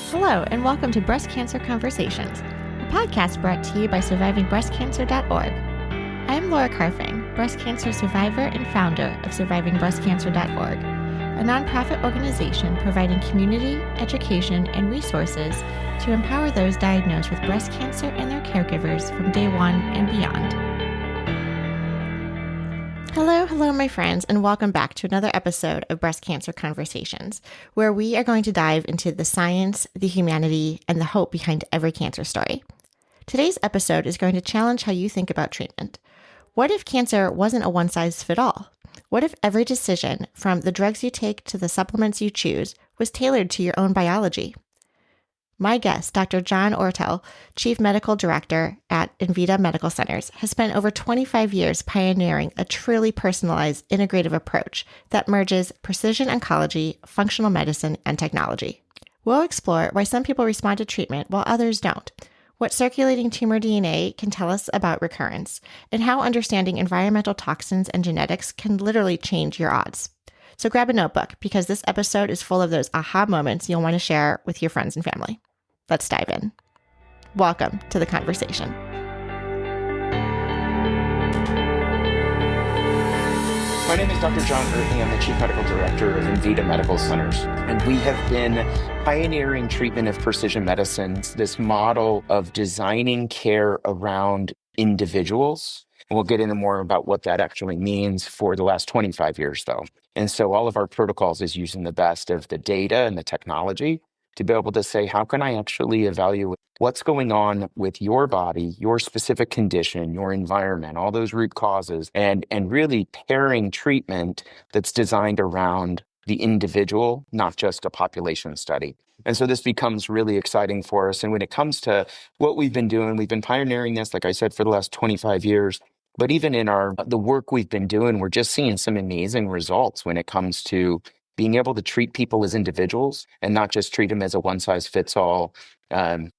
Hello, and welcome to Breast Cancer Conversations, a podcast brought to you by survivingbreastcancer.org. I'm Laura Carfing, breast cancer survivor and founder of survivingbreastcancer.org, a nonprofit organization providing community, education, and resources to empower those diagnosed with breast cancer and their caregivers from day one and beyond. Hello, my friends, and welcome back to another episode of Breast Cancer Conversations, where we are going to dive into the science, the humanity, and the hope behind every cancer story. Today's episode is going to challenge how you think about treatment. What if cancer wasn't a one-size-fits-all? What if every decision, from the drugs you take to the supplements you choose, was tailored to your own biology? My guest, Dr. John Oertle, Chief Medical Director at Envita Medical Centers, has spent over 25 years pioneering a truly personalized integrative approach that merges precision oncology, functional medicine, and technology. We'll explore why some people respond to treatment while others don't, what circulating tumor DNA can tell us about recurrence, and how understanding environmental toxins and genetics can literally change your odds. So grab a notebook, because this episode is full of those aha moments you'll want to share with your friends and family. Let's dive in. Welcome to the conversation. My name is Dr. John Oertle. I'm the Chief Medical Director of Envita Medical Centers. And we have been pioneering treatment of precision medicine, this model of designing care around individuals. And we'll get into more about what that actually means for the last 25 years, though. And so all of our protocols is using the best of the data and the technology to be able to say, how can I actually evaluate what's going on with your body, your specific condition, your environment, all those root causes, and really pairing treatment that's designed around the individual, not just a population study. And so this becomes really exciting for us. And when it comes to what we've been doing, we've been pioneering this, like I said, for the last 25 years. But even in the work we've been doing, we're just seeing some amazing results when it comes to being able to treat people as individuals and not just treat them as a one-size-fits-all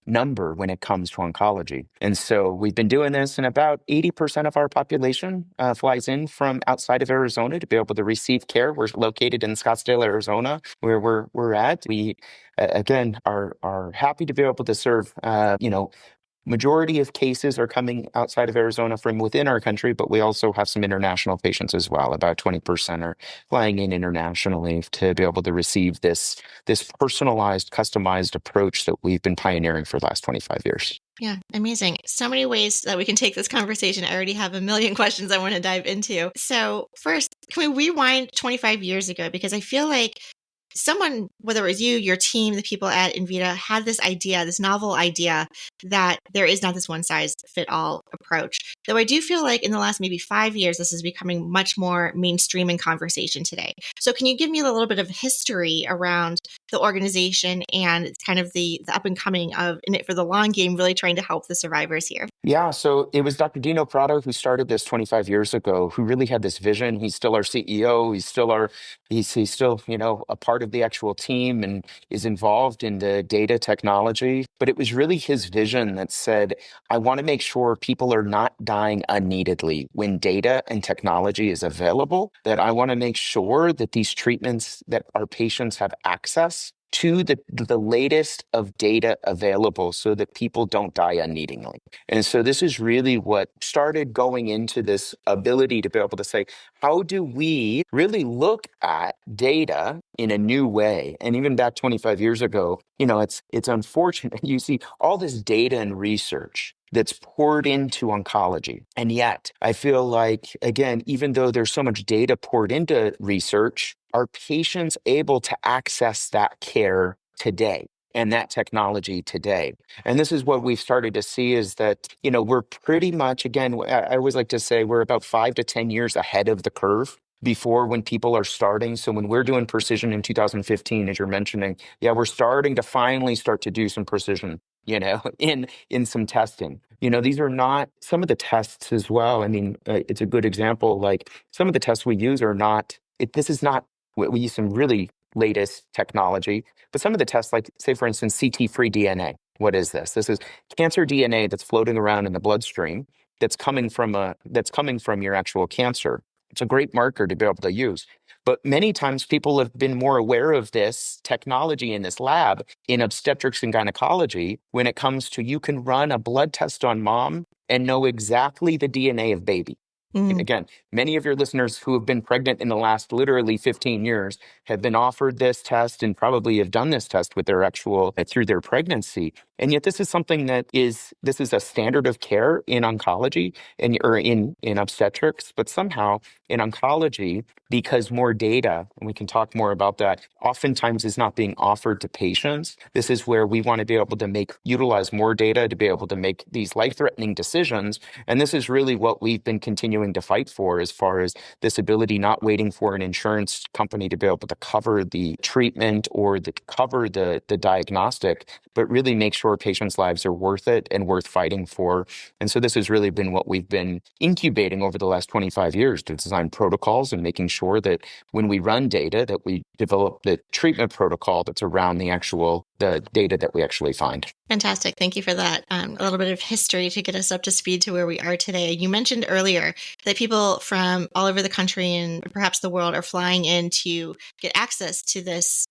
number when it comes to oncology. And so we've been doing this, and about 80% of our population flies in from outside of Arizona to be able to receive care. We're located in Scottsdale, Arizona, where we're at. We, again, are happy to be able to serve, majority of cases are coming outside of Arizona from within our country, but we also have some international patients as well. About 20% are flying in internationally to be able to receive this personalized, customized approach that we've been pioneering for the last 25 years. Yeah, amazing. So many ways that we can take this conversation. I already have a million questions I want to dive into. So first, can we rewind 25 years ago? Because I feel like someone, whether it was you, your team, the people at Envita, had this idea, this novel idea that there is not this one-size-fit-all approach. Though I do feel like in the last maybe 5 years, this is becoming much more mainstream in conversation today. So can you give me a little bit of history around the organization and kind of the up and coming of In It for the Long Game, really trying to help the survivors here? Yeah, so it was Dr. Dino Prado who started this 25 years ago, who really had this vision. He's still our CEO. He's still a part of the actual team and is involved in the data technology. But it was really his vision that said, I want to make sure people are not dying unneededly when data and technology is available, that I want to make sure that these treatments, that our patients have access to the latest of data available so that people don't die unneedingly. And so this is really what started going into this ability to be able to say, how do we really look at data in a new way? And even back 25 years ago, it's unfortunate. You see all this data and research that's poured into oncology. And yet, I feel like, again, even though there's so much data poured into research, are patients able to access that care today and that technology today? And this is what we've started to see is that, we're pretty much, again, I always like to say we're about 5 to 10 years ahead of the curve before when people are starting. So when we're doing precision in 2015, as you're mentioning, we're starting to finally start to do some precision, in some testing. These are not some of the tests as well. I mean, it's a good example. Like some of the tests we use are not, this is not, we use some really latest technology, but some of the tests, like say, for instance, CT-free DNA. What is this? This is cancer DNA that's floating around in the bloodstream that's coming from your actual cancer. It's a great marker to be able to use. But many times people have been more aware of this technology in this lab in obstetrics and gynecology when it comes to you can run a blood test on mom and know exactly the DNA of baby. Mm. Again, many of your listeners who have been pregnant in the last literally 15 years have been offered this test and probably have done this test with their actual through their pregnancy. And yet this is something that this is a standard of care in oncology and or in obstetrics, but somehow in oncology, because more data, and we can talk more about that, oftentimes is not being offered to patients. This is where we want to be able to utilize more data to be able to make these life-threatening decisions. And this is really what we've been continuing to fight for as far as this ability, not waiting for an insurance company to be able to cover the treatment or cover the diagnostic, but really make sure patients' lives are worth it and worth fighting for. And so this has really been what we've been incubating over the last 25 years to design protocols and making sure that when we run data, that we develop the treatment protocol that's around the data that we actually find. Fantastic. Thank you for that. A little bit of history to get us up to speed to where we are today. You mentioned earlier that people from all over the country and perhaps the world are flying in to get access to this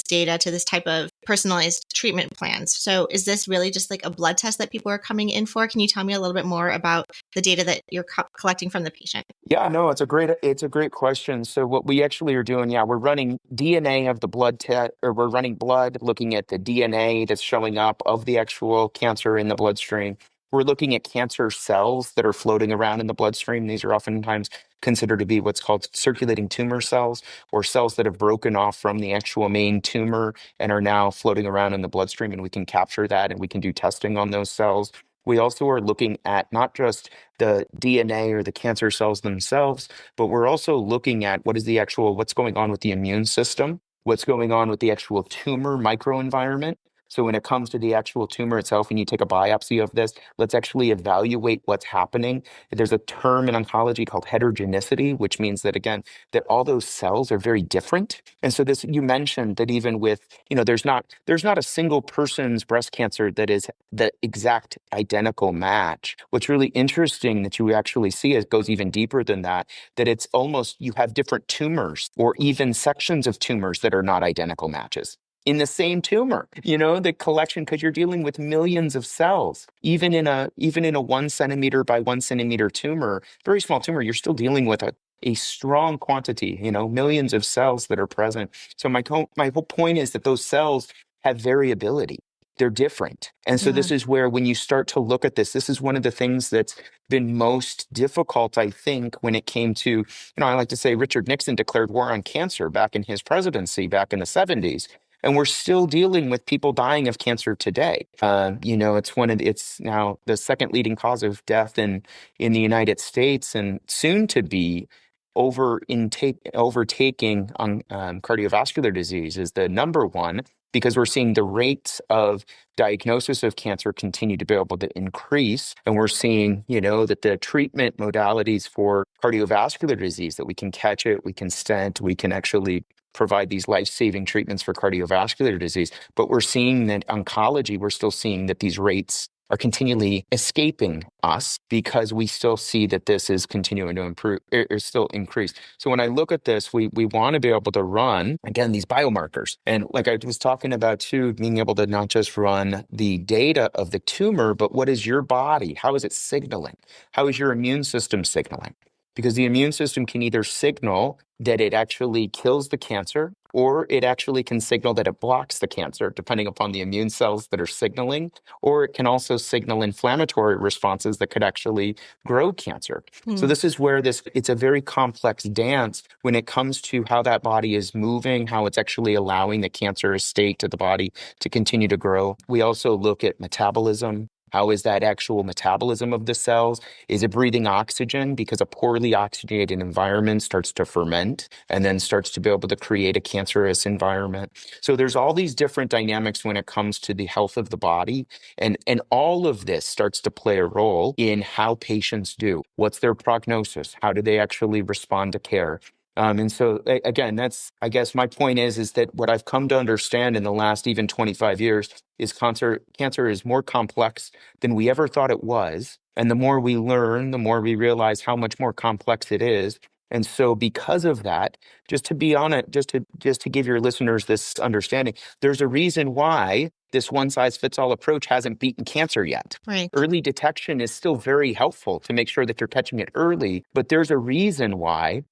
data, to this type of personalized treatment plans. So is this really just like a blood test that people are coming in for? Can you tell me a little bit more about the data that you're collecting from the patient? Yeah, no, it's a great question. So what we actually are doing, we're running DNA of the blood test, or we're running blood, looking at the DNA that's showing up of the actual cancer in the bloodstream. We're looking at cancer cells that are floating around in the bloodstream. These are oftentimes considered to be what's called circulating tumor cells, or cells that have broken off from the actual main tumor and are now floating around in the bloodstream. And we can capture that and we can do testing on those cells. We also are looking at not just the DNA or the cancer cells themselves, but we're also looking at what's going on with the immune system, what's going on with the actual tumor microenvironment. So when it comes to the actual tumor itself, and you take a biopsy of this, let's actually evaluate what's happening. There's a term in oncology called heterogeneity, which means that, again, that all those cells are very different. And so you mentioned that even with, there's not a single person's breast cancer that is the exact identical match. What's really interesting that you actually see, it goes even deeper than that it's almost, you have different tumors or even sections of tumors that are not identical matches in the same tumor, the collection, because you're dealing with millions of cells. Even in a 1 centimeter by 1 centimeter tumor, very small tumor, you're still dealing with a strong quantity, millions of cells that are present. So my whole point is that those cells have variability. They're different. And so this is where, when you start to look at this is one of the things that's been most difficult, I think, when it came to, I like to say Richard Nixon declared war on cancer back in his presidency back in the 70s. And we're still dealing with people dying of cancer today. It's now the second leading cause of death in the United States, and soon to be overtaking on cardiovascular disease is the number one, because we're seeing the rates of diagnosis of cancer continue to be able to increase. And we're seeing, that the treatment modalities for cardiovascular disease, that we can catch it, we can stent, we can actually provide these life-saving treatments for cardiovascular disease. But we're seeing that oncology, we're still seeing that these rates are continually escaping us, because we still see that this is continuing to improve or still increase. So when I look at this, we want to be able to run, again, these biomarkers. And like I was talking about too, being able to not just run the data of the tumor, but what is your body? How is it signaling? How is your immune system signaling? Because the immune system can either signal that it actually kills the cancer, or it actually can signal that it blocks the cancer, depending upon the immune cells that are signaling, or it can also signal inflammatory responses that could actually grow cancer. So this is where it's a very complex dance when it comes to how that body is moving, how it's actually allowing the cancerous state of the body to continue to grow. We also look at metabolism. How is that actual metabolism of the cells? Is it breathing oxygen? Because a poorly oxygenated environment starts to ferment and then starts to be able to create a cancerous environment. So there's all these different dynamics when it comes to the health of the body. And all of this starts to play a role in how patients do. What's their prognosis? How do they actually respond to care? And so, again, I guess my point is that what I've come to understand in the last even 25 years is cancer is more complex than we ever thought it was. And the more we learn, the more we realize how much more complex it is. And so because of that, just to be on it, just to give your listeners this understanding, there's a reason why this one size fits all approach hasn't beaten cancer yet. Right. Early detection is still very helpful to make sure that you're catching it early, but there's a reason why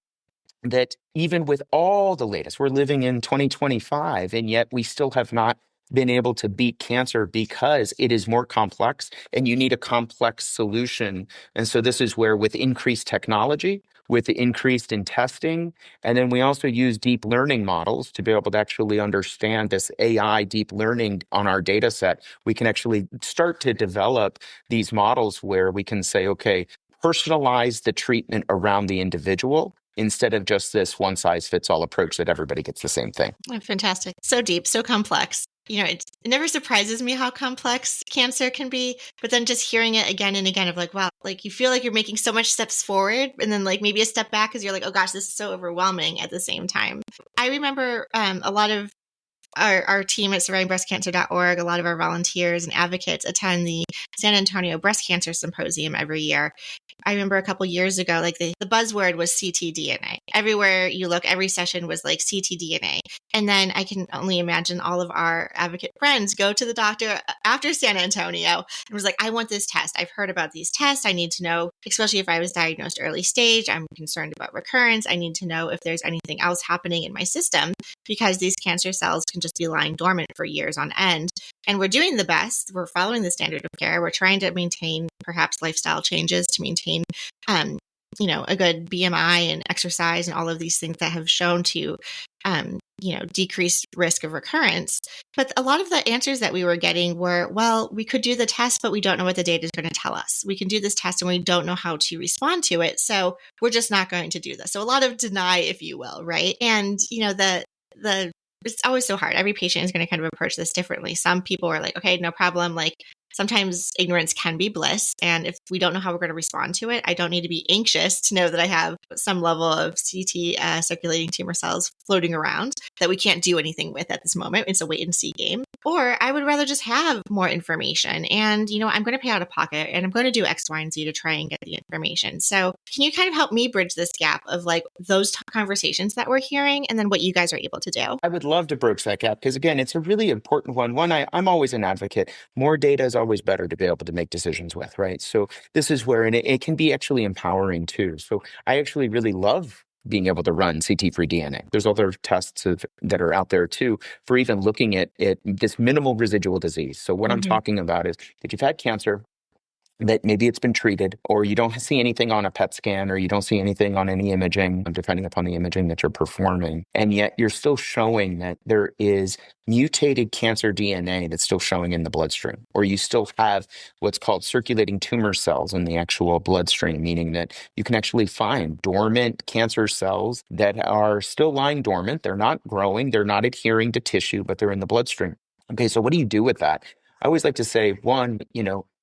that even with all the latest, we're living in 2025, and yet we still have not been able to beat cancer because it is more complex and you need a complex solution. And so this is where with increased technology, with the increased in testing, and then we also use deep learning models to be able to actually understand this AI deep learning on our data set. We can actually start to develop these models where we can say, okay, personalize the treatment around the individual instead of just this one size fits all approach that everybody gets the same thing. Oh, fantastic. So deep, so complex. It never surprises me how complex cancer can be, but then just hearing it again and again of like, wow, like you feel like you're making so much steps forward and then like maybe a step back because you're like, oh gosh, this is so overwhelming at the same time. I remember a lot of our team at survivingbreastcancer.org, a lot of our volunteers and advocates attend the San Antonio Breast Cancer Symposium every year. I remember a couple years ago, like the buzzword was CTDNA. Everywhere you look, every session was like CTDNA. And then I can only imagine all of our advocate friends go to the doctor after San Antonio and was like, I want this test. I've heard about these tests. I need to know, especially if I was diagnosed early stage, I'm concerned about recurrence. I need to know if there's anything else happening in my system because these cancer cells can just be lying dormant for years on end. And we're doing the best. We're following the standard of care. We're trying to maintain perhaps lifestyle changes to maintain, a good BMI and exercise and all of these things that have shown to, decrease risk of recurrence. But a lot of the answers that we were getting were, well, we could do the test, but we don't know what the data is going to tell us. We can do this test and we don't know how to respond to it. So we're just not going to do this. So a lot of deny, if you will, right? And, it's always so hard. Every patient is going to kind of approach this differently. Some people are like, okay, no problem. Like sometimes ignorance can be bliss. And if we don't know how we're going to respond to it, I don't need to be anxious to know that I have some level of circulating tumor cells floating around that we can't do anything with at this moment. It's a wait and see game. Or I would rather just have more information and, I'm going to pay out of pocket and I'm going to do X, Y, and Z to try and get the information. So can you kind of help me bridge this gap of like those conversations that we're hearing and then what you guys are able to do? I would love to bridge that gap because, again, it's a really important one. I'm always an advocate. More data is always better to be able to make decisions with, right? So this is where, and it can be actually empowering too. So I actually really love being able to run CT-free DNA. There's other tests that are out there too for even looking at this minimal residual disease. So what I'm talking about is that you've had cancer, that maybe it's been treated, or you don't see anything on a PET scan, or you don't see anything on any imaging, depending upon the imaging that you're performing. And yet you're still showing that there is mutated cancer DNA that's still showing in the bloodstream, or you still have what's called circulating tumor cells in the actual bloodstream, meaning that you can actually find dormant cancer cells that are still lying dormant. They're not growing, they're not adhering to tissue, but they're in the bloodstream. Okay, so what do you do with that? I always like to say, one,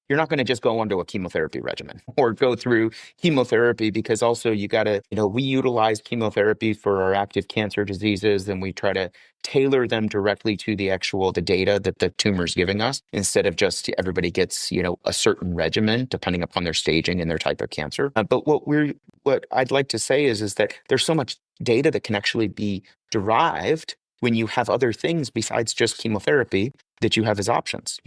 you're not going to just go onto a chemotherapy regimen or go through chemotherapy because also you got to, we utilize chemotherapy for our active cancer diseases and we try to tailor them directly to the data that the tumor is giving us instead of just everybody gets, a certain regimen depending upon their staging and their type of cancer. But what I'd like to say is that there's so much data that can actually be derived when you have other things besides just chemotherapy that you have as options.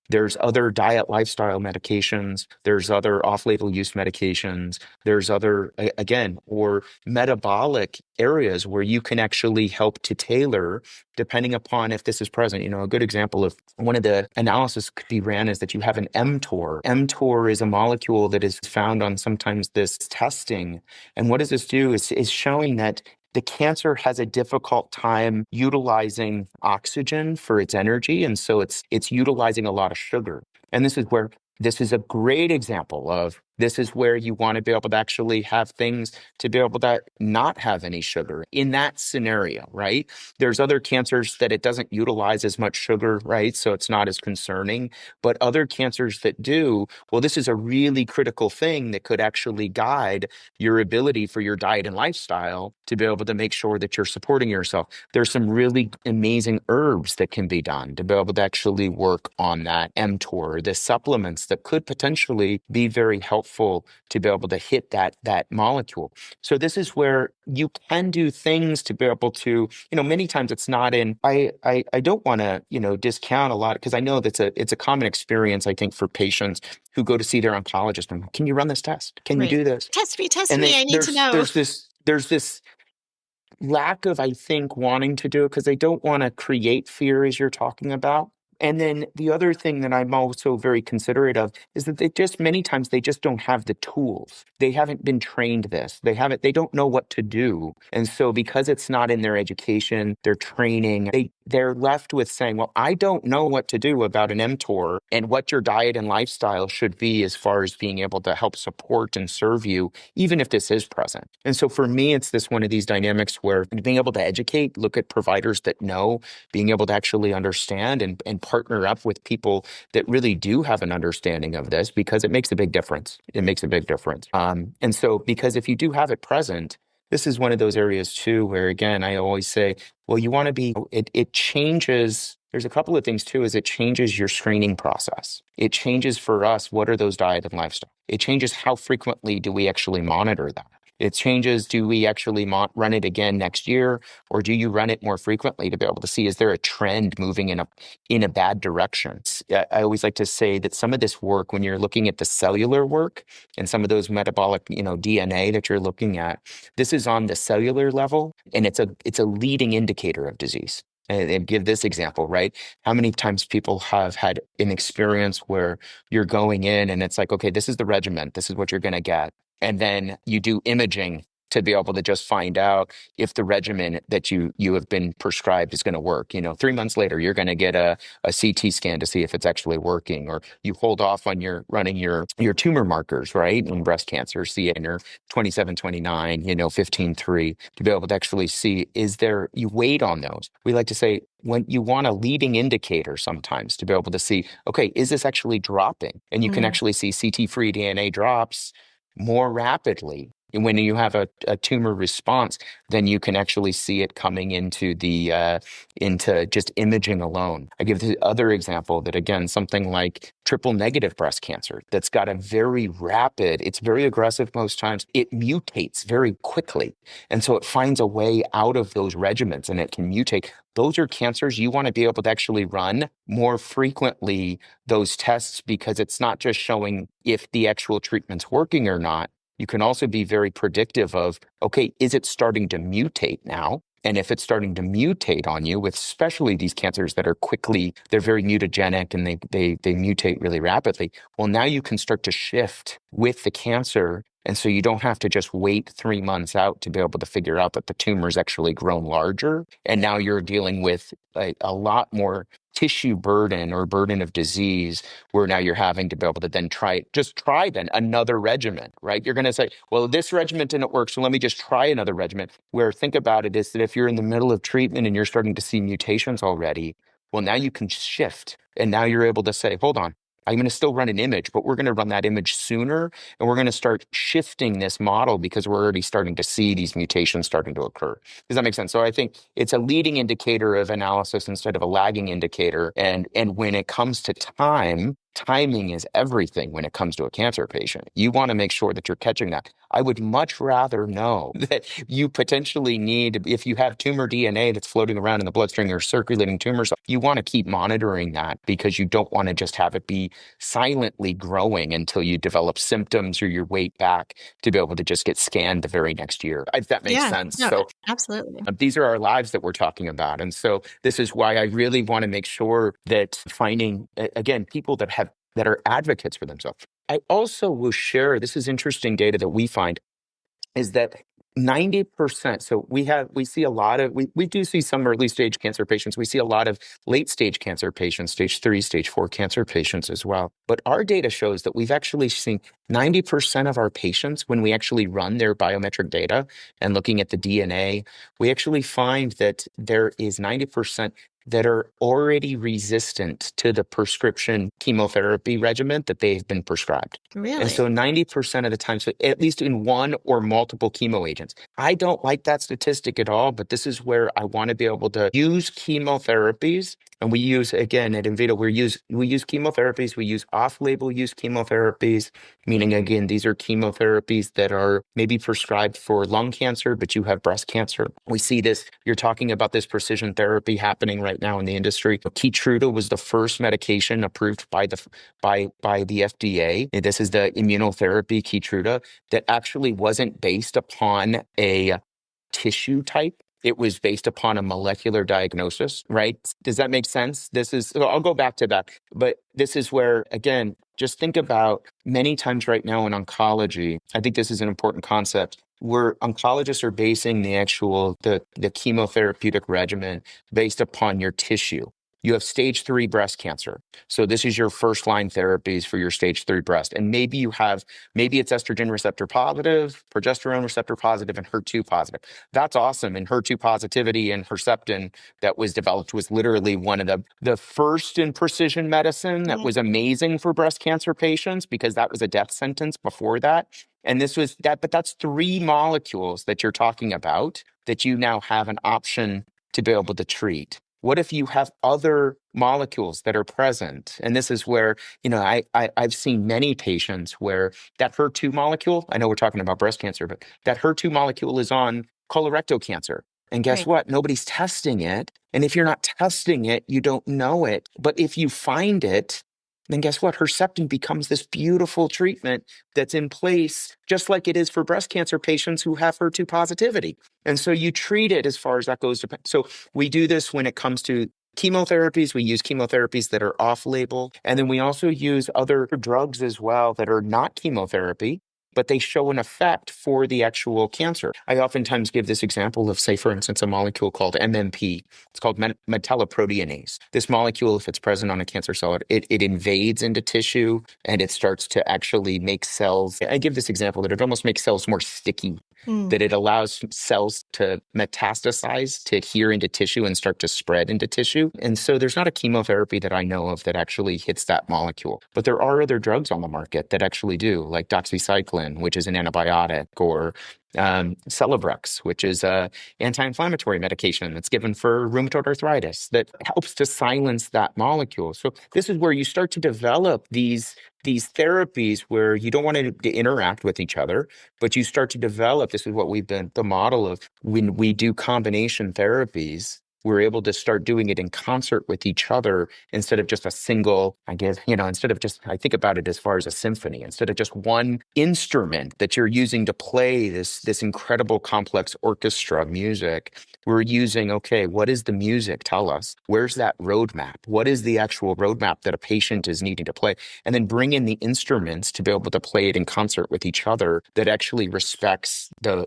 There's other diet lifestyle medications, there's other off-label use medications, there's other, again, or metabolic areas where you can actually help to tailor depending upon if this is present. A good example of one of the analysis could be ran is that you have an mTOR. mTOR is a molecule that is found on sometimes this testing. And what does this do is showing that the cancer has a difficult time utilizing oxygen for its energy, and so it's utilizing a lot of sugar. And this is a great example of this is where you want to be able to actually have things to be able to not have any sugar in that scenario, right? There's other cancers that it doesn't utilize as much sugar, right? So it's not as concerning. But other cancers that do, well, this is a really critical thing that could actually guide your ability for your diet and lifestyle to be able to make sure that you're supporting yourself. There's some really amazing herbs that can be done to be able to actually work on that mTOR, the supplements that could potentially be very helpful helpful to be able to hit that molecule. So this is where you can do things to be able to, many times it's not in, I don't want to, discount a lot because I know it's a common experience, I think, for patients who go to see their oncologist and, can you run this test? Can you Right. do this? Test And me. I need to know. there's this lack of, I think, wanting to do it because they don't want to create fear as you're talking about. And then the other thing that I'm also very considerate of is that many times they just don't have the tools. They haven't been trained this. They don't know what to do. And so because it's not in their education, their training, they're left with saying, well, I don't know what to do about an mTOR and what your diet and lifestyle should be as far as being able to help support and serve you, even if this is present. And so for me, it's one of these dynamics where being able to educate, look at providers that know, being able to actually understand and partner up with people that really do have an understanding of this, because it makes a big difference. It makes a big difference. And so because if you do have it present, this is one of those areas too, where again, I always say, well, you want to it changes. There's a couple of things too, is it changes your screening process. It changes for us, what are those diet and lifestyle? It changes how frequently do we actually monitor that? It changes, do we actually run it again next year, or do you run it more frequently to be able to see, is there a trend moving in a bad direction? I always like to say that some of this work, when you're looking at the cellular work and some of those metabolic, DNA that you're looking at, this is on the cellular level, and it's a leading indicator of disease. And give this example, right? How many times people have had an experience where you're going in and it's like, okay, this is the regimen, this is what you're going to get. And then you do imaging to be able to just find out if the regimen that you have been prescribed is going to work. 3 months later, you're going to get a CT scan to see if it's actually working, or you hold off on running your tumor markers, right? In breast cancer, see it in your 27, 29, 15, 3, to be able to actually see, you wait on those. We like to say, when you want a leading indicator sometimes to be able to see, okay, is this actually dropping? And you can actually see CT-free DNA drops more rapidly. And when you have a tumor response, then you can actually see it coming into into just imaging alone. I give the other example that, again, something like triple negative breast cancer that's got a very rapid, it's very aggressive most times. It mutates very quickly. And so it finds a way out of those regimens and it can mutate. Those are cancers you want to be able to actually run more frequently, those tests, because it's not just showing if the actual treatment's working or not. You can also be very predictive of, okay, is it starting to mutate now? And if it's starting to mutate on you, with especially these cancers that are they're very mutagenic and they mutate really rapidly. Well, now you can start to shift with the cancer. And so you don't have to just wait 3 months out to be able to figure out that the tumor's actually grown larger. And now you're dealing with a lot more tissue burden or burden of disease, where now you're having to be able to then try then another regimen, right? You're going to say, well, this regimen didn't work, so let me just try another regimen. Where, think about it, is that if you're in the middle of treatment and you're starting to see mutations already, well, now you can shift, and now you're able to say, hold on, I'm going to still run an image, but we're going to run that image sooner, and we're going to start shifting this model because we're already starting to see these mutations starting to occur. Does that make sense? So I think it's a leading indicator of analysis instead of a lagging indicator. And when it comes to timing is everything when it comes to a cancer patient. You want to make sure that you're catching that. I would much rather know that you potentially need, if you have tumor DNA that's floating around in the bloodstream or circulating tumors, you want to keep monitoring that, because you don't want to just have it be silently growing until you develop symptoms or your weight back to be able to just get scanned the very next year, if that makes Yeah, sense. no, So absolutely. these are our lives that we're talking about. And so this is why I really want to make sure that finding, again, people that are advocates for themselves. I also will share, this is interesting data that we find, is that 90%, so we see a lot of, we do see some early stage cancer patients. We see a lot of late stage cancer patients, stage 3, stage 4 cancer patients as well. But our data shows that we've actually seen 90% of our patients, when we actually run their biometric data and looking at the DNA, we actually find that there is 90% that are already resistant to the prescription chemotherapy regimen that they've been prescribed. And Really? so 90% of the time, so at least in one or multiple chemo agents. I don't like that statistic at all, but this is where I want to be able to use chemotherapies. And we use, again, at Envita, we use chemotherapies, we use off-label use chemotherapies, meaning, again, these are chemotherapies that are maybe prescribed for lung cancer, but you have breast cancer. We see this, you're talking about this precision therapy happening right now in the industry. Keytruda was the first medication approved by the FDA. This is the immunotherapy Keytruda that actually wasn't based upon a tissue type. It was based upon a molecular diagnosis, right? Does that make sense? So I'll go back to that. But this is where, again, just think about many times right now in oncology, I think this is an important concept where oncologists are basing the chemotherapeutic regimen based upon your tissue. You have stage 3 breast cancer. So this is your first line therapies for your stage 3 breast. And maybe it's estrogen receptor positive, progesterone receptor positive, and HER2 positive. That's awesome. And HER2 positivity and Herceptin that was developed was literally one of the first in precision medicine that Yeah. was amazing for breast cancer patients because that was a death sentence before that. And this was that, but that's 3 molecules that you're talking about that you now have an option to be able to treat. What if you have other molecules that are present? And this is where, I've seen many patients where that HER2 molecule, I know we're talking about breast cancer, but that HER2 molecule is on colorectal cancer. And guess Right. what? Nobody's testing it. And if you're not testing it, you don't know it. But if you find it, then guess what? Herceptin becomes this beautiful treatment that's in place, just like it is for breast cancer patients who have HER2 positivity. And so you treat it as far as that goes. So we do this when it comes to chemotherapies. We use chemotherapies that are off label. And then we also use other drugs as well that are not chemotherapy, but they show an effect for the actual cancer. I oftentimes give this example of, say, for instance, a molecule called MMP. It's called metalloproteinase. This molecule, if it's present on a cancer cell, it invades into tissue and it starts to actually make cells. I give this example that it almost makes cells more sticky, Mm. that it allows cells to metastasize, to adhere into tissue and start to spread into tissue. And so there's not a chemotherapy that I know of that actually hits that molecule. But there are other drugs on the market that actually do, like doxycycline, which is an antibiotic, or Celebrex, which is a anti-inflammatory medication that's given for rheumatoid arthritis that helps to silence that molecule. So this is where you start to develop these therapies where you don't want to interact with each other, but you start to develop. This is what we've been the model of when we do combination therapies. We're able to start doing it in concert with each other instead of just a single, I think about it as far as a symphony, instead of just one instrument that you're using to play this incredible complex orchestra music. We're using, okay, what is the music? Tell us. Where's that roadmap? What is the actual roadmap that a patient is needing to play? And then bring in the instruments to be able to play it in concert with each other that actually respects the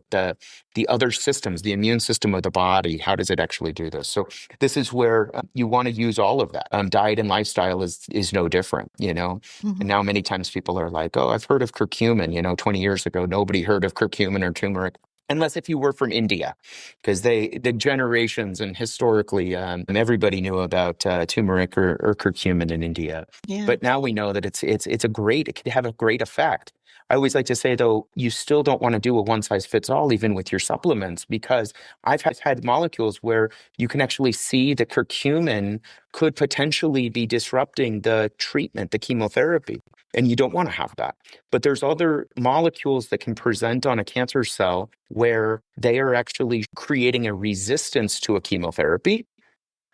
other systems, the immune system of the body. How does it actually do this? So this is where you want to use all of that. Diet and lifestyle is no different, Mhm. And now many times people are like, oh, I've heard of curcumin. 20 years ago, nobody heard of curcumin or turmeric. Unless if you were from India, because the generations and historically, everybody knew about turmeric or curcumin in India. Yeah. But now we know that it can have a great effect. I always like to say, though, you still don't want to do a one size fits all, even with your supplements, because I've had molecules where you can actually see the curcumin could potentially be disrupting the treatment, the chemotherapy. And you don't want to have that. But there's other molecules that can present on a cancer cell where they are actually creating a resistance to a chemotherapy.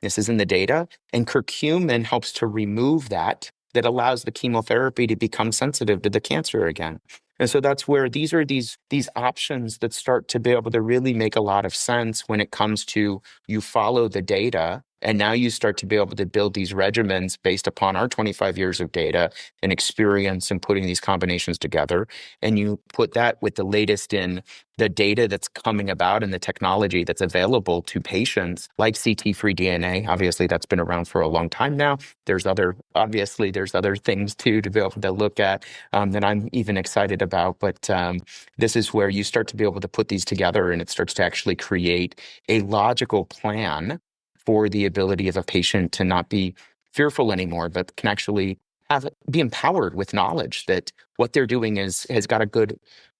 This is in the data. And curcumin helps to remove that allows the chemotherapy to become sensitive to the cancer again. And so that's where these options that start to be able to really make a lot of sense when it comes to you follow the data. And now you start to be able to build these regimens based upon our 25 years of data and experience in putting these combinations together. And you put that with the latest in the data that's coming about and the technology that's available to patients like CT-free DNA. Obviously, that's been around for a long time now. There's other things too to be able to look at that I'm even excited about. But this is where you start to be able to put these together and it starts to actually create a logical plan for the ability of a patient to not be fearful anymore, but can actually be empowered with knowledge that what they're doing has got a good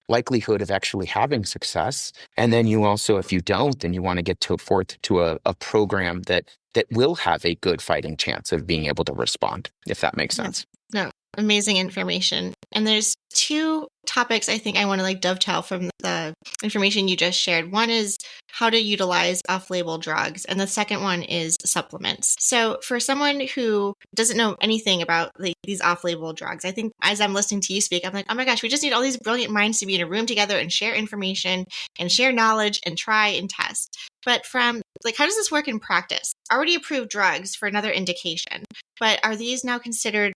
likelihood of actually having success. And then you also, if you don't, then you want to get forth to a program that will have a good fighting chance of being able to respond, if that makes Yeah. sense. No, amazing information. And there's two topics I think I want to dovetail from the information you just shared. One is how to utilize off-label drugs, and the second one is supplements. So for someone who doesn't know anything about these off-label drugs, I think as I'm listening to you speak, I'm like, oh my gosh, we just need all these brilliant minds to be in a room together and share information and share knowledge and try and test. But from how does this work in practice? Already approved drugs for another indication, but are these now considered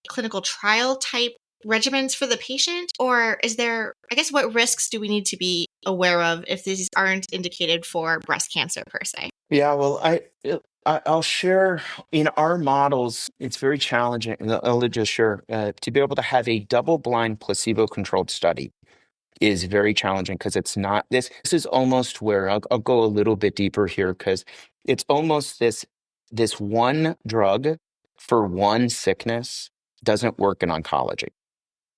clinical trial type regimens for the patient? Or is there, I guess, what risks do we need to be aware of if these aren't indicated for breast cancer per se? Yeah, well, I'll share in our models, it's very challenging. I'll just share to be able to have a double-blind placebo-controlled study is very challenging because it's not this is almost where I'll go a little bit deeper here because it's almost this one drug for one sickness doesn't work in oncology.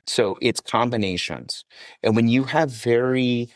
So it's combinations. And when you have very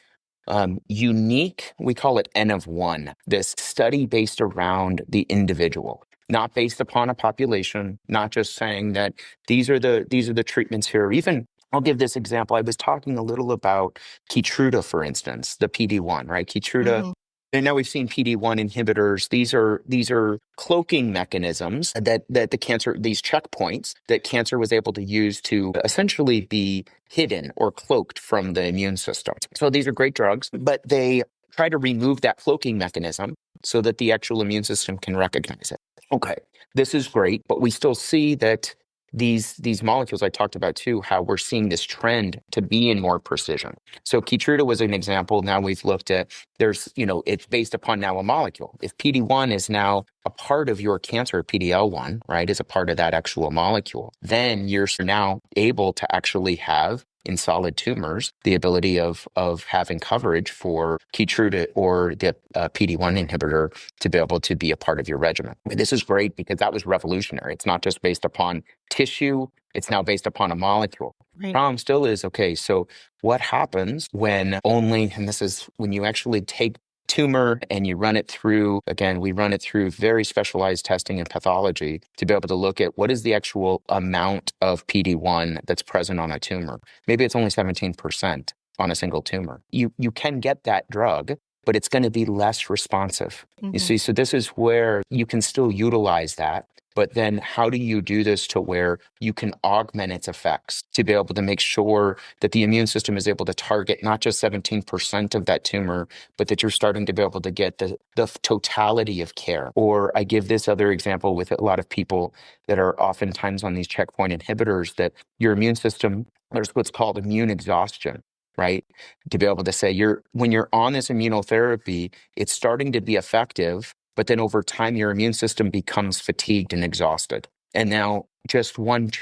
unique, we call it N of one, this study based around the individual, not based upon a population, not just saying that these are the treatments here. Even I'll give this example. I was talking a little about Keytruda, for instance, the PD-1, right? Keytruda. Mm-hmm. And now we've seen PD-1 inhibitors. These are cloaking mechanisms that the cancer, these checkpoints that cancer was able to use to essentially be hidden or cloaked from the immune system. So these are great drugs, but they try to remove that cloaking mechanism so that the actual immune system can recognize it. Okay, this is great, but we still see that these molecules I talked about too, how we're seeing this trend to be in more precision. So Keytruda was an example. Now we've looked at it's based upon now a molecule. If PD-1 is now a part of your cancer, PD-L1, right, is a part of that actual molecule, then you're now able to actually have in solid tumors the ability of having coverage for Keytruda or the PD-1 inhibitor to be able to be a part of your regimen. This is great because that was revolutionary. It's not just based upon tissue, it's now based upon a molecule. Right. Problem still is, okay, so what happens when only, and this is when you actually take tumor and you run it through, again, we run it through very specialized testing and pathology to be able to look at what is the actual amount of PD-1 that's present on a tumor. Maybe it's only 17% on a single tumor. You can get that drug, but it's going to be less responsive. Mm-hmm. You see, so this is where you can still utilize that. But then how do you do this to where you can augment its effects to be able to make sure that the immune system is able to target not just 17% of that tumor, but that you're starting to be able to get the totality of care? Or I give this other example with a lot of people that are oftentimes on these checkpoint inhibitors that your immune system, there's what's called immune exhaustion, right? To be able to say when you're on this immunotherapy, it's starting to be effective, but then over time, your immune system becomes fatigued and exhausted. And now just one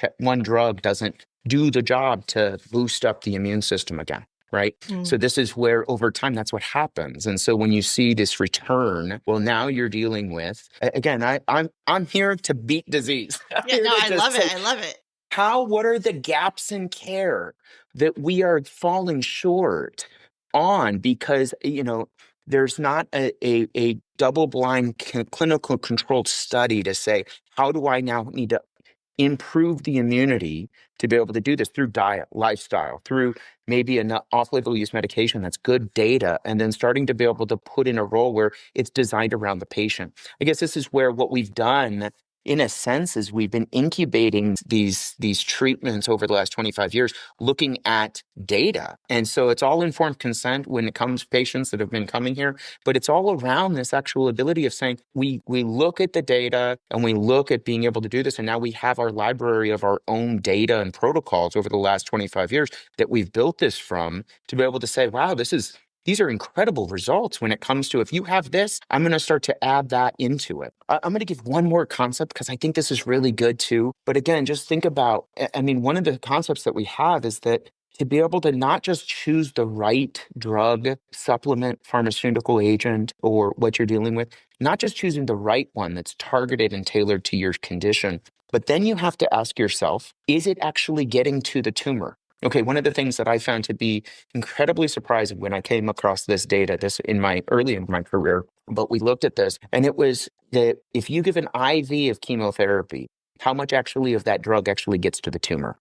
drug doesn't do the job to boost up the immune system again, right? Mm. So this is where over time, that's what happens. And so when you see this return, well, now you're dealing with, again, I'm here to beat disease. Yeah, no, I love it. I love it. What are the gaps in care that we are falling short on? Because, there's not a double-blind clinical controlled study to say, how do I now need to improve the immunity to be able to do this through diet, lifestyle, through maybe an off-label use medication that's good data, and then starting to be able to put in a role where it's designed around the patient. I guess this is where what we've done in a sense is we've been incubating these treatments over the last 25 years, looking at data. And so it's all informed consent when it comes to patients that have been coming here, but it's all around this actual ability of saying, we look at the data and we look at being able to do this. And now we have our library of our own data and protocols over the last 25 years that we've built this from to be able to say, wow, these are incredible results when it comes to, if you have this, I'm going to start to add that into it. I'm going to give one more concept because I think this is really good too. But again, just think about, one of the concepts that we have is that to be able to not just choose the right drug, supplement, pharmaceutical agent, or what you're dealing with, not just choosing the right one that's targeted and tailored to your condition, but then you have to ask yourself, is it actually getting to the tumor? Okay, one of the things that I found to be incredibly surprising when I came across this data, this in my early in my career, but we looked at this, and it was that if you give an IV of chemotherapy, how much actually of that drug actually gets to the tumor?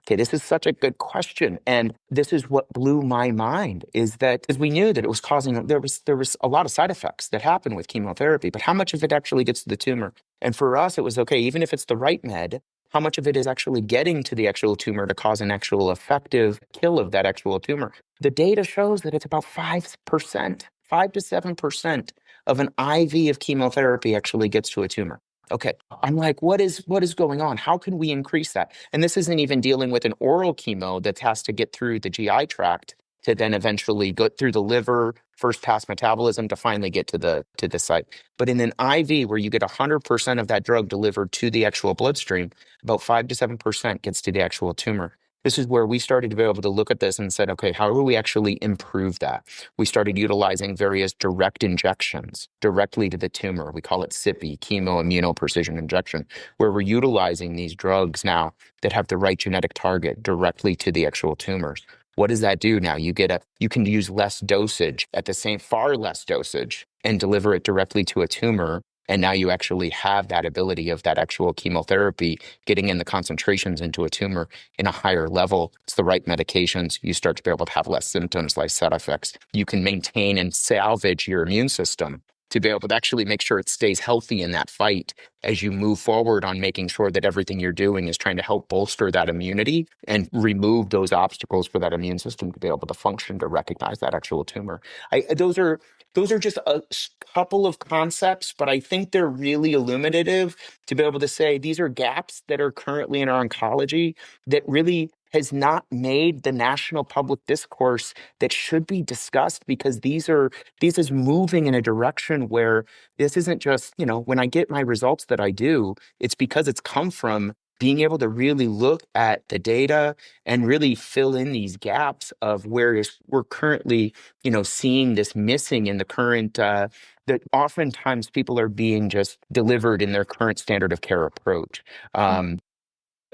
Okay, this is such a good question. And this is what blew my mind is that because we knew that it was causing there was a lot of side effects that happen with chemotherapy, but how much of it actually gets to the tumor? And for us, it was okay, even if it's the right med, how much of it is actually getting to the actual tumor to cause an actual effective kill of that actual tumor? The data shows that it's about 5%, 5 to 7% of an IV of chemotherapy actually gets to a tumor. Okay, I'm like, what is going on? How can we increase that? And this isn't even dealing with an oral chemo that has to get through the GI tract to then eventually go through the liver, first pass metabolism to finally get to the site. But in an IV where you get 100% of that drug delivered to the actual bloodstream, about 5 to 7% gets to the actual tumor. This is where we started to be able to look at this and said, okay, how do we actually improve that? We started utilizing various direct injections directly to the tumor. We call it CIPI, chemo immuno precision injection, where we're utilizing these drugs now that have the right genetic target directly to the actual tumors. What does that do now? You can use less dosage at the same, far less dosage and deliver it directly to a tumor. And now you actually have that ability of that actual chemotherapy getting in the concentrations into a tumor in a higher level. It's the right medications. You start to be able to have less symptoms like side effects. You can maintain and salvage your immune system to be able to actually make sure it stays healthy in that fight as you move forward on making sure that everything you're doing is trying to help bolster that immunity and remove those obstacles for that immune system to be able to function to recognize that actual tumor. Those are just a couple of concepts, but I think they're really illuminative to be able to say these are gaps that are currently in our oncology that really has not made the national public discourse that should be discussed because these is moving in a direction where this isn't just, when I get my results that I do, it's because it's come from being able to really look at the data and really fill in these gaps of where we're currently, seeing this missing in the current, that oftentimes people are being just delivered in their current standard of care approach.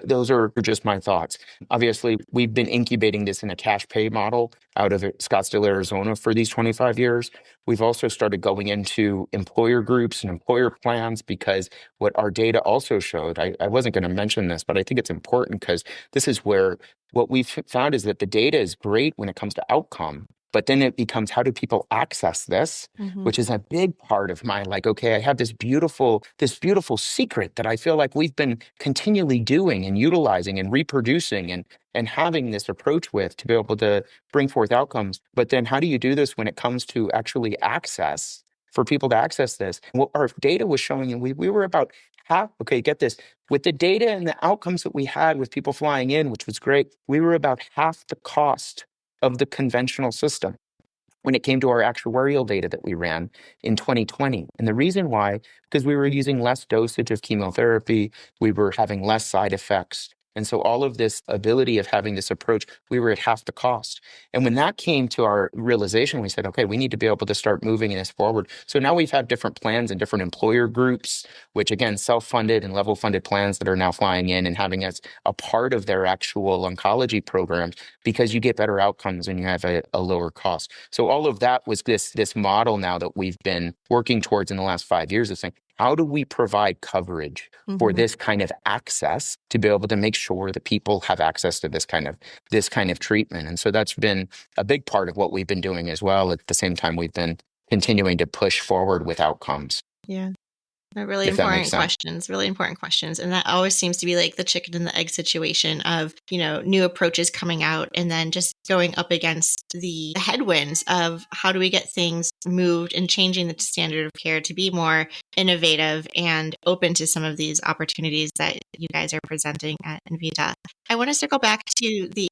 Those are just my thoughts. Obviously, we've been incubating this in a cash pay model out of Scottsdale, Arizona for these 25 years. We've also started going into employer groups and employer plans because what our data also showed, I wasn't going to mention this, but I think it's important because this is where what we've found is that the data is great when it comes to outcome. But then it becomes how do people access this, Mm-hmm. which is a big part of my like, okay, I have this beautiful secret that I feel like we've been continually doing and utilizing and reproducing and having this approach with to be able to bring forth outcomes. But then how do you do this when it comes to actually access for people to access this? What our data was showing, and we were about half, okay, get this, with the data and the outcomes that we had with people flying in, which was great, we were about half the cost of the conventional system when it came to our actuarial data that we ran in 2020. And the reason why, because we were using less dosage of chemotherapy, we were having less side effects. And so all of this ability of having this approach, we were at half the cost. And when that came to our realization, we said, okay, we need to be able to start moving this forward. So now we've had different plans and different employer groups, which again, self-funded and level funded plans that are now flying in and having us a part of their actual oncology programs because you get better outcomes and you have a lower cost. So all of that was this model now that we've been working towards in the last 5 years of saying, how do we provide coverage for Mm-hmm. this kind of access to be able to make sure that people have access to this kind of treatment? And so that's been a big part of what we've been doing as well. At the same time, we've been continuing to push forward with outcomes, Yeah. if that makes sense. Really important questions. And that always seems to be like the chicken and the egg situation of, new approaches coming out and then just going up against the headwinds of how do we get things moved and changing the standard of care to be more innovative and open to some of these opportunities that you guys are presenting at Envita. I want to circle back to the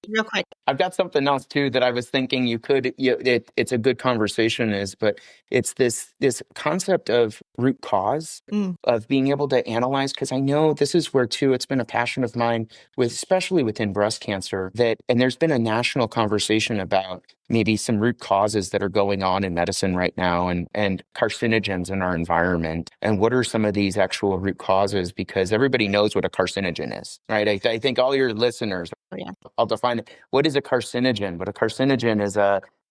real quick. I've got something else too that I was thinking it's a good conversation but it's this concept of root cause Mm, of being able to analyze, because I know this is where too it's been a passion of mine with, especially within breast cancer, that and there's been a national conversation about maybe some root causes that are going on in medicine right now, and carcinogens in our environment, and what are some of these actual root causes, because everybody knows what a carcinogen is, right? I think all your listeners, oh, yeah. I'll define it. What is a carcinogen? But a carcinogen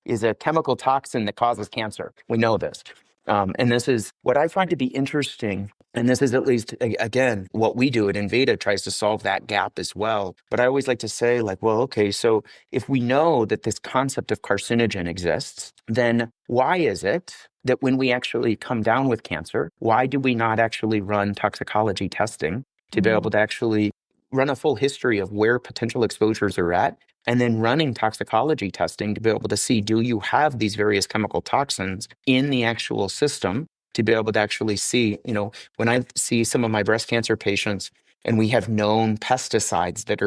is a chemical toxin that causes cancer. We know this. And this is what I find to be interesting. And this is at least, again, what we do at Envita tries to solve that gap as well. But I always like to say, like, well, okay, so if we know that this concept of carcinogen exists, then why is it that when we actually come down with cancer, why do we not actually run toxicology testing to be Mm, able to actually run a full history of where potential exposures are at, and then running toxicology testing to be able to see, do you have these various chemical toxins in the actual system, to be able to actually see, when I see some of my breast cancer patients and we have known pesticides that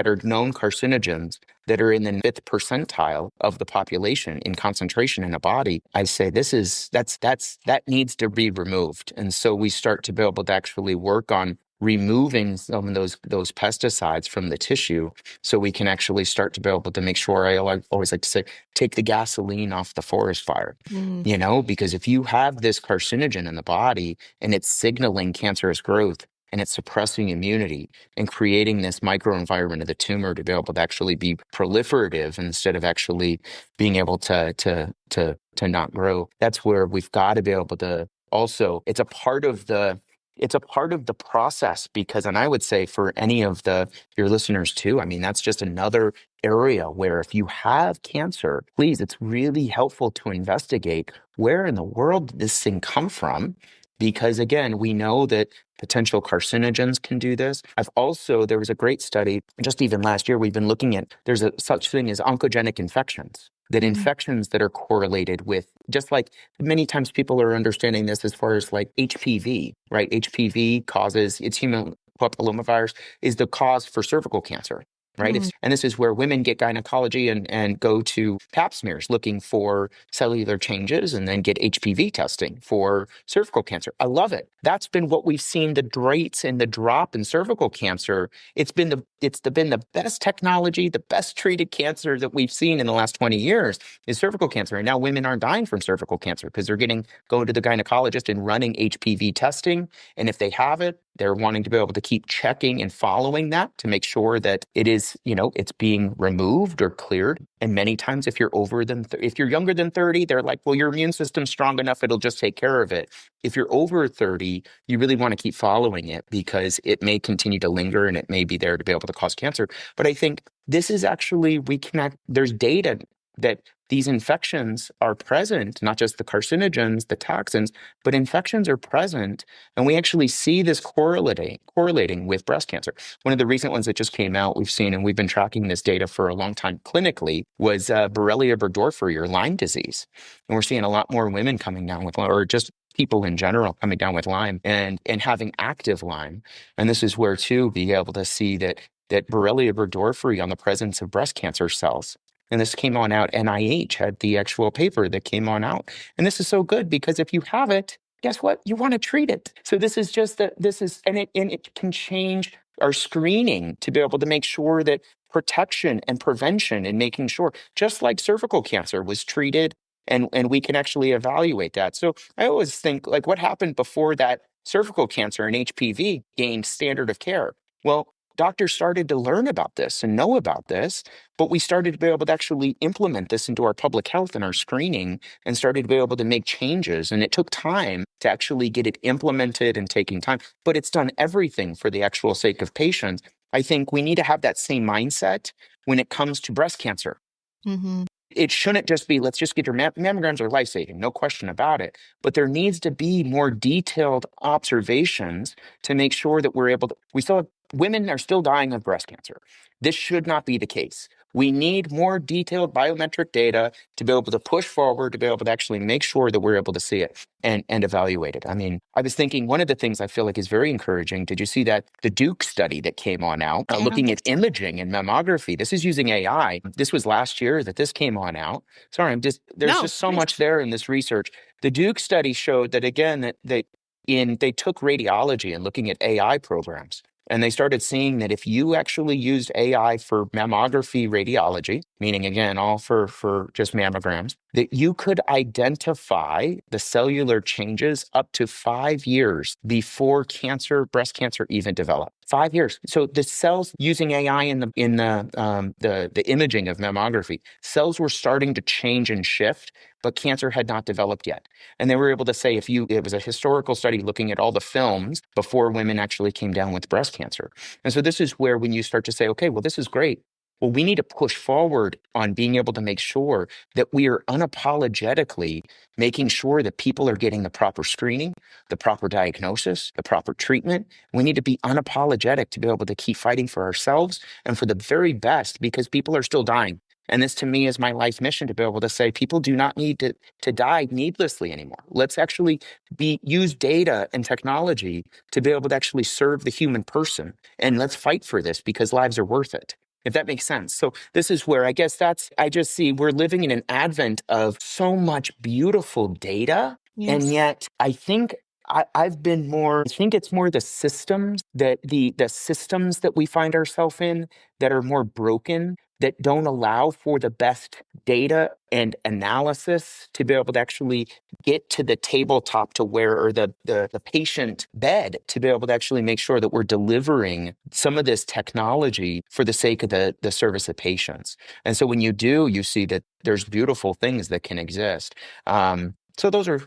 are known carcinogens that are in the fifth percentile of the population in concentration in a body, I say that needs to be removed. And so we start to be able to actually work on removing some of those pesticides from the tissue, so we can actually start to be able to make sure, always like to say, take the gasoline off the forest fire, mm, because if you have this carcinogen in the body and it's signaling cancerous growth and it's suppressing immunity and creating this microenvironment of the tumor to be able to actually be proliferative instead of actually being able to not grow, that's where we've got to be able to also, it's a part of the process, because, and I would say for any of your listeners too, I mean, that's just another area where if you have cancer, please, it's really helpful to investigate where in the world did this thing come from. Because again, we know that potential carcinogens can do this. There was a great study just even last year, we've been looking at, there's a such thing as oncogenic infections. That mm, infections that are correlated with, just like many times people are understanding this as far as like HPV, right? HPV causes, it's human papillomavirus, is the cause for cervical cancer. Right. mm, And this is where women get gynecology and go to pap smears looking for cellular changes, and then get HPV testing for cervical cancer. I love it. That's been what we've seen, the rates and the drop in cervical cancer. Been the best technology, the best treated cancer that we've seen in the last 20 years is cervical cancer. And now women aren't dying from cervical cancer because they're going to the gynecologist and running HPV testing. And if they have it, they're wanting to be able to keep checking and following that to make sure that it is, it's being removed or cleared. And many times if if you're younger than 30, they're like, well, your immune system's strong enough, it'll just take care of it. If you're over 30, you really want to keep following it, because it may continue to linger and it may be there to be able to cause cancer. But I think this is actually, there's data that these infections are present, not just the carcinogens, the toxins, but infections are present. And we actually see this correlating with breast cancer. One of the recent ones that just came out, we've seen, and we've been tracking this data for a long time clinically, was Borrelia burgdorferi, or Lyme disease. And we're seeing a lot more women coming down with, or just people in general coming down with Lyme and having active Lyme. And this is where too, be able to see that Borrelia burgdorferi on the presence of breast cancer cells. And this came on out. NIH had the actual paper that came on out. And this is so good, because if you have it, guess what? You want to treat it. So this is just and it can change our screening to be able to make sure that protection and prevention, and making sure, just like cervical cancer was treated, and we can actually evaluate that. So I always think, like, what happened before that cervical cancer and HPV gained standard of care? Well, doctors started to learn about this and know about this, but we started to be able to actually implement this into our public health and our screening, and started to be able to make changes. And it took time to actually get it implemented, and taking time, but it's done everything for the actual sake of patients. I think we need to have that same mindset when it comes to breast cancer. mm-hmm. It shouldn't just be, let's just get your mammograms are life-saving, no question about it. But there needs to be more detailed observations to make sure that we still have, women are still dying of breast cancer. This should not be the case. We need more detailed biometric data to be able to push forward, to be able to actually make sure that we're able to see it and evaluate it. I mean, I was thinking one of the things I feel like is very encouraging. Did you see that the Duke study that came on out I don't looking think at imaging and mammography? This is using AI. This was last year that this came on out. Sorry, there's no. just so Please. much there in this research. The Duke study showed that again, they took radiology and looking at AI programs. And they started seeing that if you actually used AI for mammography radiology, meaning again, all for just mammograms, that you could identify the cellular changes up to 5 years before breast cancer even developed. 5 years. So the cells using AI in the imaging of mammography, cells were starting to change and shift, but cancer had not developed yet. And they were able to say it was a historical study looking at all the films before women actually came down with breast cancer. And so this is where when you start to say, okay, well, this is great. Well, we need to push forward on being able to make sure that we are unapologetically making sure that people are getting the proper screening, the proper diagnosis, the proper treatment. We need to be unapologetic to be able to keep fighting for ourselves and for the very best because people are still dying. And this to me is my life mission to be able to say people do not need to die needlessly anymore. Let's actually use data and technology to be able to actually serve the human person. And let's fight for this because lives are worth it. If that makes sense. So this is where I guess I just see we're living in an advent of so much beautiful data. And Yes. yet I think I think it's more the systems the systems that we find ourselves in that are more broken, that don't allow for the best data and analysis to be able to actually get to the tabletop to where, or the patient bed to be able to actually make sure that we're delivering some of this technology for the sake of the service of patients. And so when you do, you see that there's beautiful things that can exist. So those are,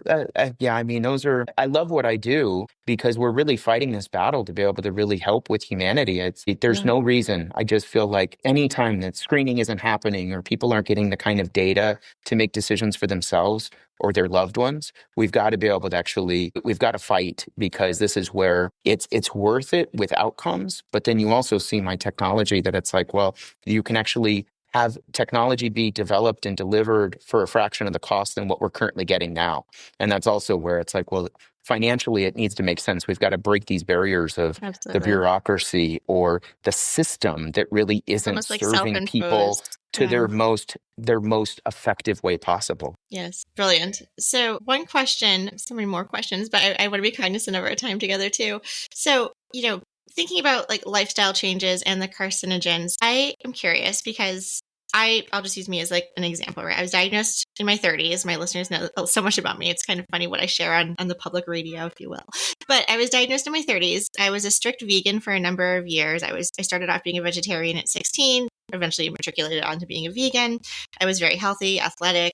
yeah, I mean, I love what I do because we're really fighting this battle to be able to really help with humanity. There's Yeah. no reason. I just feel like anytime that screening isn't happening or people aren't getting the kind of data to make decisions for themselves or their loved ones, we've got to be able to we've got to fight because this is where it's worth it with outcomes. But then you also see my technology that it's like, well, you can actually have technology be developed and delivered for a fraction of the cost than what we're currently getting now. And that's also where it's like, well, financially, it needs to make sense. We've got to break these barriers of the Absolutely. bureaucracy or the system that really It's isn't almost like serving people self-imposed. to Yeah. their most effective way possible. Yes. Brilliant. So one question, so many more questions, but I want to be cognizant of our time together too. So, thinking about like lifestyle changes and the carcinogens, I am curious because I'll just use me as like an example, right? I was diagnosed in my 30s. My listeners know so much about me. It's kind of funny what I share on the public radio, if you will. But I was diagnosed in my 30s. I was a strict vegan for a number of years. I started off being a vegetarian at 16, eventually matriculated onto being a vegan. I was very healthy, athletic,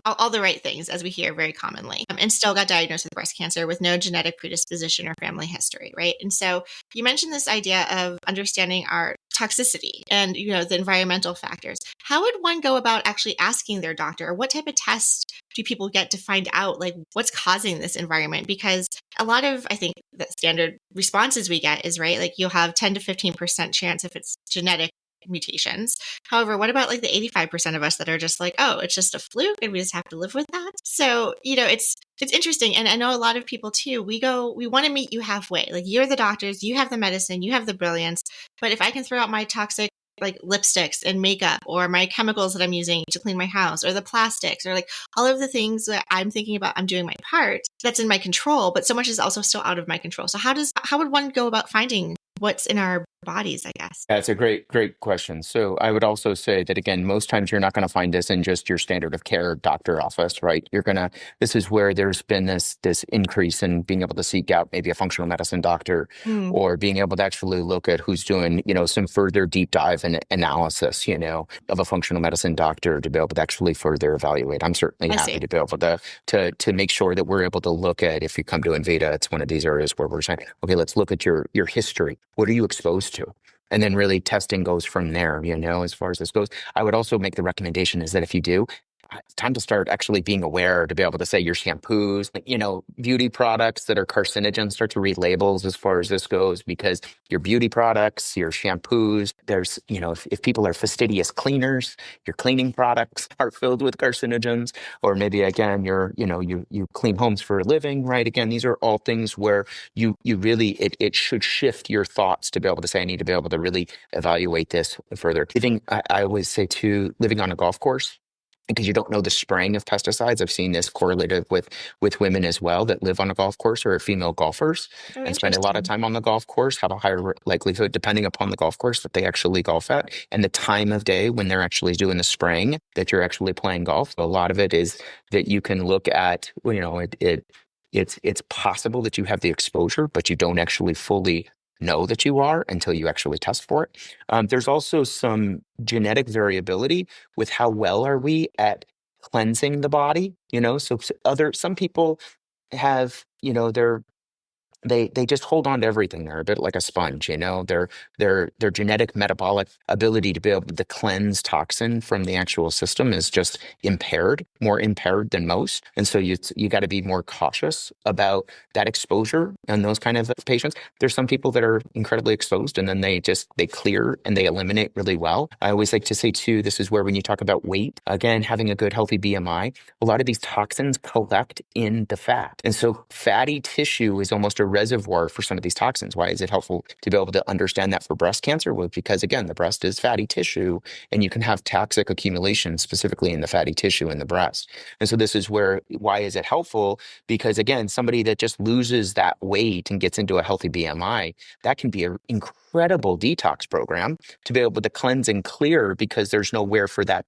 all the right things as we hear very commonly, and still got diagnosed with breast cancer with no genetic predisposition or family history, right? And so you mentioned this idea of understanding our toxicity and, the environmental factors. How would one go about actually asking their doctor, or what type of tests do people get to find out like what's causing this environment? Because a lot of, I think, the standard responses we get is, right, like you'll have 10 to 15% chance if it's genetic mutations. However, what about like the 85% of us that are just like, oh, it's just a fluke and we just have to live with that? So, it's interesting. And I know a lot of people too, we want to meet you halfway. Like you're the doctors, you have the medicine, you have the brilliance. But if I can throw out my toxic like lipsticks and makeup or my chemicals that I'm using to clean my house or the plastics or like all of the things that I'm thinking about, I'm doing my part, that's in my control, but so much is also still out of my control. So how would one go about finding what's in our bodies, I guess? That's a great question. So I would also say that again, most times you're not going to find this in just your standard of care doctor office, right? This is where there's been this increase in being able to seek out maybe a functional medicine doctor Mm, or being able to actually look at who's doing, some further deep dive and analysis, of a functional medicine doctor to be able to actually further evaluate. I'm certainly I happy see. to be able to make sure that we're able to look at, if you come to Envita, it's one of these areas where we're saying, okay, let's look at your history. What are you exposed to? And then really testing goes from there, as far as this goes. I would also make the recommendation is that if you do, it's time to start actually being aware to be able to say your shampoos, like, beauty products that are carcinogens, start to read labels as far as this goes, because your beauty products, your shampoos, there's, if people are fastidious cleaners, your cleaning products are filled with carcinogens, or maybe again, you clean homes for a living, right? Again, these are all things where you really, it should shift your thoughts to be able to say, I need to be able to really evaluate this further. I always say too, living on a golf course, because you don't know the spraying of pesticides. I've seen this correlative with women as well that live on a golf course, or are female golfers Oh, and spend a lot of interesting. time on the golf course, have a higher likelihood, depending upon the golf course that they actually golf at and the time of day when they're actually doing the spraying, that you're actually playing golf. So a lot of it is that you can look at, it's possible that you have the exposure, but you don't actually fully know that you are until you actually test for it. There's also some genetic variability with how well are we at cleansing the body, so some people have, they just hold on to everything. They're a bit like a sponge, their genetic metabolic ability to be able to cleanse toxin from the actual system is just impaired, more impaired than most. And so you got to be more cautious about that exposure and those kind of patients. There's some people that are incredibly exposed and then they clear and they eliminate really well. I always like to say too, this is where when you talk about weight, again, having a good healthy BMI, a lot of these toxins collect in the fat. And so fatty tissue is almost a reservoir for some of these toxins. Why is it helpful to be able to understand that for breast cancer? Well, because again, the breast is fatty tissue and you can have toxic accumulation specifically in the fatty tissue in the breast. And so this is why is it helpful? Because again, somebody that just loses that weight and gets into a healthy BMI, that can be an incredible detox program to be able to cleanse and clear, because there's nowhere for that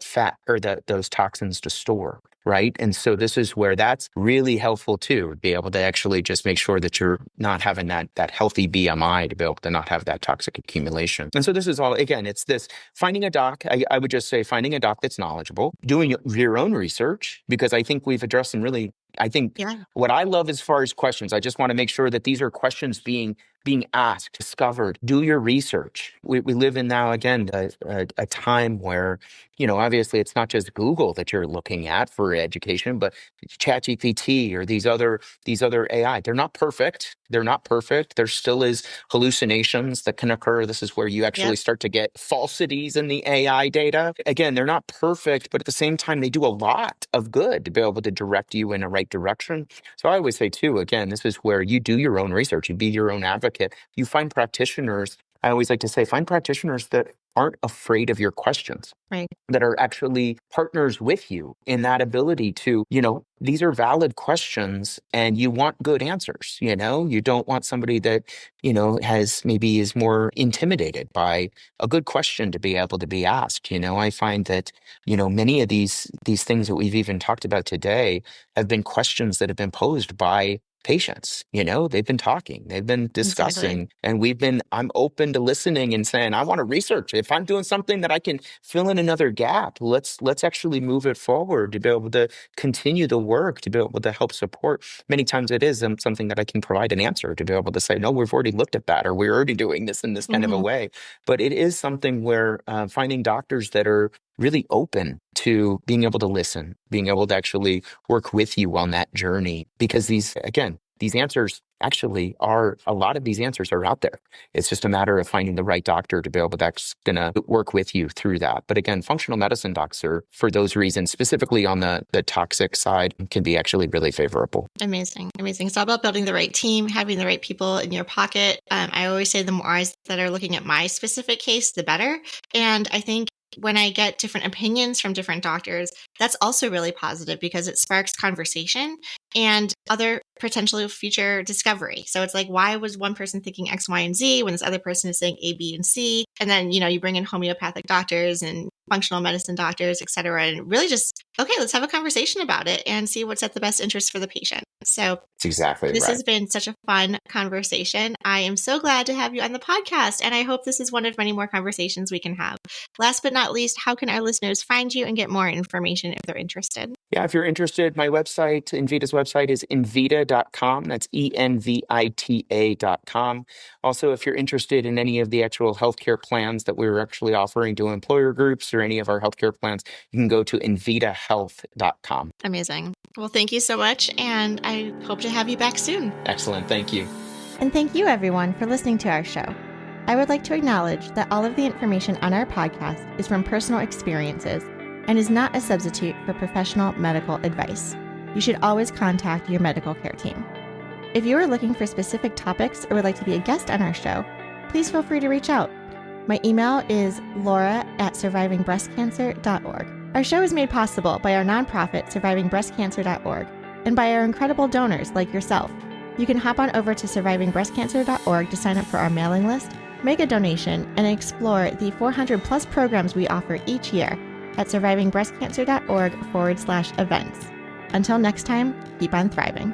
fat or those toxins to store. Right. And so this is where that's really helpful too, to be able to actually just make sure that you're not having that healthy BMI, to be able to not have that toxic accumulation. And so this is all, again, it's this finding a doc. I would just say finding a doc that's knowledgeable, doing your own research, because I think we've addressed some really, I think Yeah. what I love as far as questions, I just want to make sure that these are questions being asked, discovered. Do your research. We live in now, again, a time where, obviously it's not just Google that you're looking at for education, but ChatGPT or these other AI. They're not perfect. They're not perfect. There still is hallucinations that can occur. This is where you actually Yep. start to get falsities in the AI data. Again, they're not perfect, but at the same time, they do a lot of good to be able to direct you in the right direction. So I always say too, again, this is where you do your own research, you be your own advocate. You find practitioners. I always like to say, find practitioners that aren't afraid of your questions, Right. that are actually partners with you in that ability to, these are valid questions and you want good answers. You don't want somebody that, is more intimidated by a good question to be able to be asked. I find that, many of these things that we've even talked about today have been questions that have been posed by patients. They've been talking, they've been Exactly. discussing, and I'm open to listening and saying, I want to research. If I'm doing something that I can fill in another gap, let's actually move it forward to be able to continue the work, to be able to help support. Many times it is something that I can provide an answer to be able to say, no, we've already looked at that, or we're already doing this in this kind of a Hmm. way. But it is something where finding doctors that are really open to being able to listen, being able to actually work with you on that journey. Because these answers actually a lot of these answers are out there. It's just a matter of finding the right doctor to be able that's going to work with you through that. But again, functional medicine docs are, for those reasons, specifically on the toxic side, can be actually really favorable. Amazing. Amazing. It's all about building the right team, having the right people in your pocket. I always say the more eyes that are looking at my specific case, the better. And I think when I get different opinions from different doctors, that's also really positive because it sparks conversation and other potential future discovery. So it's like, why was one person thinking X, Y, and Z when this other person is saying A, B, and C? And then, you bring in homeopathic doctors and functional medicine doctors, et cetera, and really just, okay, let's have a conversation about it and see what's at the best interest for the patient. So That's exactly this right. has been such a fun conversation. I am so glad to have you on the podcast, and I hope this is one of many more conversations we can have. Last but not least, how can our listeners find you and get more information if they're interested? Yeah, if you're interested, my website, Envita's website is envita.com. That's ENVITA.com. Also, if you're interested in any of the actual healthcare plans that we're actually offering to employer groups through any of our healthcare plans, you can go to invitahealth.com. Amazing. Well, thank you so much, and I hope to have you back soon. Excellent. Thank you. And thank you, everyone, for listening to our show. I would like to acknowledge that all of the information on our podcast is from personal experiences and is not a substitute for professional medical advice. You should always contact your medical care team. If you are looking for specific topics or would like to be a guest on our show, please feel free to reach out. My email is laura@survivingbreastcancer.org. Our show is made possible by our nonprofit, survivingbreastcancer.org, and by our incredible donors like yourself. You can hop on over to survivingbreastcancer.org to sign up for our mailing list, make a donation, and explore the 400 plus programs we offer each year at survivingbreastcancer.org/events. Until next time, keep on thriving.